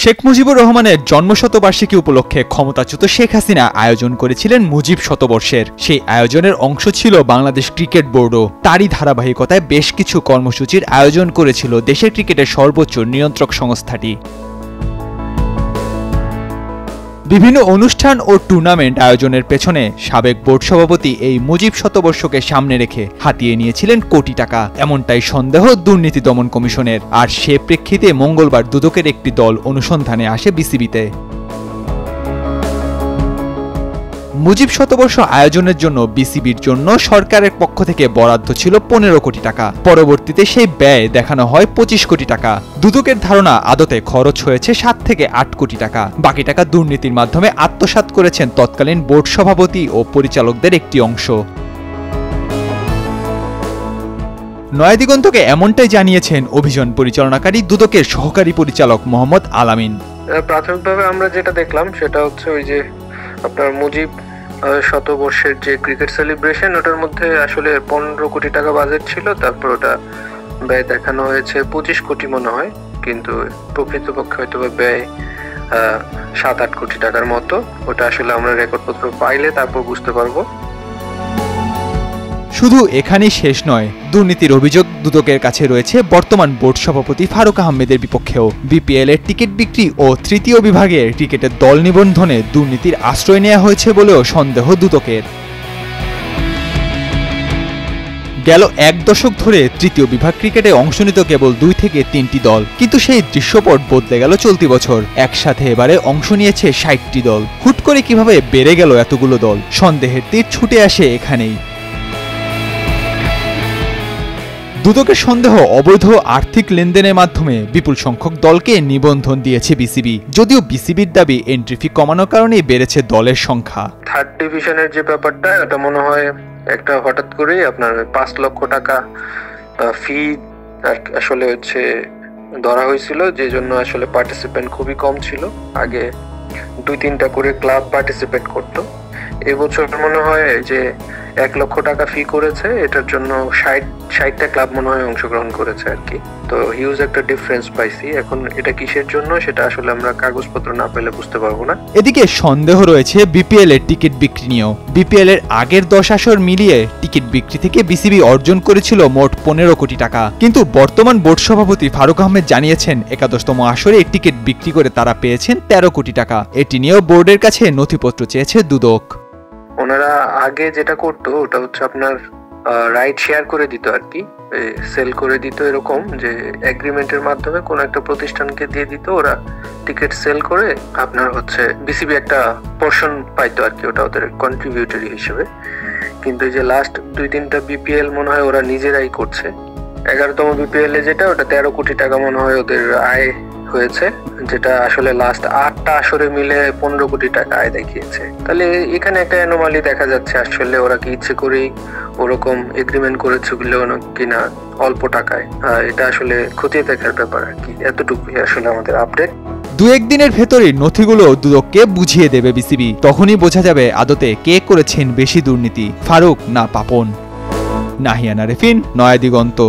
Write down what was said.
শেখ মুজিবুর রহমানের জন্মশতবার্ষিকী উপলক্ষে ক্ষমতাচ্যুত শেখ হাসিনা আয়োজন করেছিলেন মুজিব শতবর্ষের। সেই আয়োজনের অংশ ছিল বাংলাদেশ ক্রিকেট বোর্ডও। তারই ধারাবাহিকতায় বেশ কিছু কর্মসূচির আয়োজন করেছিল দেশের ক্রিকেটের সর্বোচ্চ নিয়ন্ত্রক সংস্থাটি। বিভিন্ন অনুষ্ঠান ও টুর্নামেন্ট আয়োজনের পেছনে সাবেক বোর্ড সভাপতি এই মুজিব শতবর্ষকে সামনে রেখে হাতিয়ে নিয়েছিলেন কোটি টাকা, এমনটাই সন্দেহ দুর্নীতি দমন কমিশনের। আর সে প্রেক্ষিতে মঙ্গলবার দুদকের একটি দল অনুসন্ধানে আসে বিসিবিতে। মুজিব শতবর্ষ আয়োজনের জন্য বিসিবির জন্য সরকারের পক্ষ থেকে বরাদ্দ ছিল 15 কোটি টাকা। পরবর্তীতে সেই ব্যয় দেখানো হয় 25 কোটি টাকা। দুদকের ধারণা আদতে খরচ হয়েছে 7 থেকে 8 কোটি টাকা। বাকি টাকা দুর্নীতির মাধ্যমে আত্মসাৎ করেছেন তৎকালীন বোর্ড সভাপতি ও পরিচালকদের একটি অংশ। নয়াদিগন্তকে এমনটাই জানিয়েছেন অভিযান পরিচালনাকারী দুদকের সহকারী পরিচালক মোহাম্মদ আলামিন। প্রাথমিকভাবে আমরা যেটা দেখলাম সেটা হচ্ছে ওই যে আপনার মুজিব শতবর্ষের যে ক্রিকেট সেলিব্রেশন, ওটার মধ্যে আসলে 15 কোটি টাকা বাজেট ছিল। তারপর ওটা ব্যয় দেখানো হয়েছে 25 কোটি মনে হয়, কিন্তু প্রকৃতপক্ষে হয়তো ব্যয় 7-8 কোটি টাকার মতো। ওটা আসলে আমরা রেকর্ডপত্র পাইলে তারপর বুঝতে পারবো। শুধু এখানেই শেষ নয়, দুর্নীতির অভিযোগ দুদকের কাছে রয়েছে বর্তমান বোর্ড সভাপতি ফারুক আহমেদের বিপক্ষেও। বিপিএল এর টিকিট বিক্রি ও তৃতীয় বিভাগে ক্রিকেটের দল নিবন্ধনে দুর্নীতির আশ্রয় নেওয়া হয়েছে বলেও সন্দেহ দুদকের। গেল 1 দশক ধরে তৃতীয় বিভাগ ক্রিকেটে অংশ নিত কেবল 2 থেকে 3টি দল, কিন্তু সেই দৃশ্যপট বদলে গেল চলতি বছর। একসাথে এবারে অংশ নিয়েছে 60টি দল। হুট করে কিভাবে বেড়ে গেল এতগুলো দল? সন্দেহের তীর ছুটে আসে এখানেই। দুদকের সন্দেহ, অবৈধ আর্থিক লেনদেনের মাধ্যমে বিপুল সংখ্যক দলকে নিবন্ধন দিয়েছে বিসিবি। যদিও বিসিবির দাবি এন্ট্রি ফি কমানোর কারণেই বেড়েছে দলের সংখ্যা। থার্ড ডিভিশনের যে ব্যাপারটা, এটা মনে হয় একটা হঠাৎ করেই আপনার 5 লক্ষ টাকা ফি আসলে হচ্ছে ধরা হয়েছিল, যে জন্য আসলে পার্টিসিপেন্ট খুবই কম ছিল। আগে 2-3টা করে ক্লাব পার্টিসিপেট করতো। এবছর মনে হয় যে 1 লক্ষ টাকা ফি করেছে, এটার জন্য 60টা ক্লাব মনে হয় অংশগ্রহণ করেছে আর কি। তো হিউজ একটা ডিফারেন্স পাইছি। এখন এটা কিসের জন্য সেটা আসলে আমরা কাগজপত্র না পেলে বুঝতে পারবো না। এদিকে সন্দেহ রয়েছে বিপিএল এর টিকিট বিক্রি নিয়েও। বিপিএল এর আগের 10 আসর মিলিয়ে টিকিট বিক্রি থেকে বিসিবি অর্জন করেছিল মোট 15 কোটি টাকা। কিন্তু বর্তমান বোর্ড সভাপতি ফারুক আহমেদ জানিয়েছেন 11তম আসরে টিকিট বিক্রি করে তারা পেয়েছেন 13 কোটি টাকা। এটি নিয়েও বোর্ডের কাছে নথিপত্র চেয়েছে দুদক। ওনারা আগে যেটা করতো ওটা হচ্ছে আপনার রাইট শেয়ার করে দিত আর কি, সেল করে দিত, এরকম যে এগ্রিমেন্টের মাধ্যমে কোন একটা প্রতিষ্ঠানকে দিয়ে দিত, ওরা টিকিট সেল করে আপনার হচ্ছে বিসিবি একটা পোরশন পাইতো আর কি, ওটা ওদের কন্ট্রিবিউটরি হিসেবে। কিন্তু এই যে লাস্ট 2-3টা বিপিএল মনে হয় ওরা নিজেরাই করছে। 11তম বিপিএল এ যেটা, ওটা 13 কোটি টাকা মনে হয় ওদের আয় হয়েছে, যেটা আসলে লাস্ট 8টা আসরে মিলে 15 কোটি টাকা আয় দেখিয়েছে। তাহলে এখানে একটা অ্যানোমালি দেখা যাচ্ছে। আসলে ওরা কি ইচ্ছে করেই ওরকম এগ্রিমেন্ট করেছে কিনা অল্প টাকায়, এটা আসলে খতিয়ে দেখার ব্যাপার আর কি। এতটুকুই আসলে আমাদের আপডেট। 2-1 দিনের ভেতরেই নথিগুলো দুদককে বুঝিয়ে দেবে বিসিবি। তখনই বোঝা যাবে আদতে কে করেছেন বেশি দুর্নীতি, ফারুক না পাপন। নাহিয়ান আরেফিন, নয়াদিগন্ত।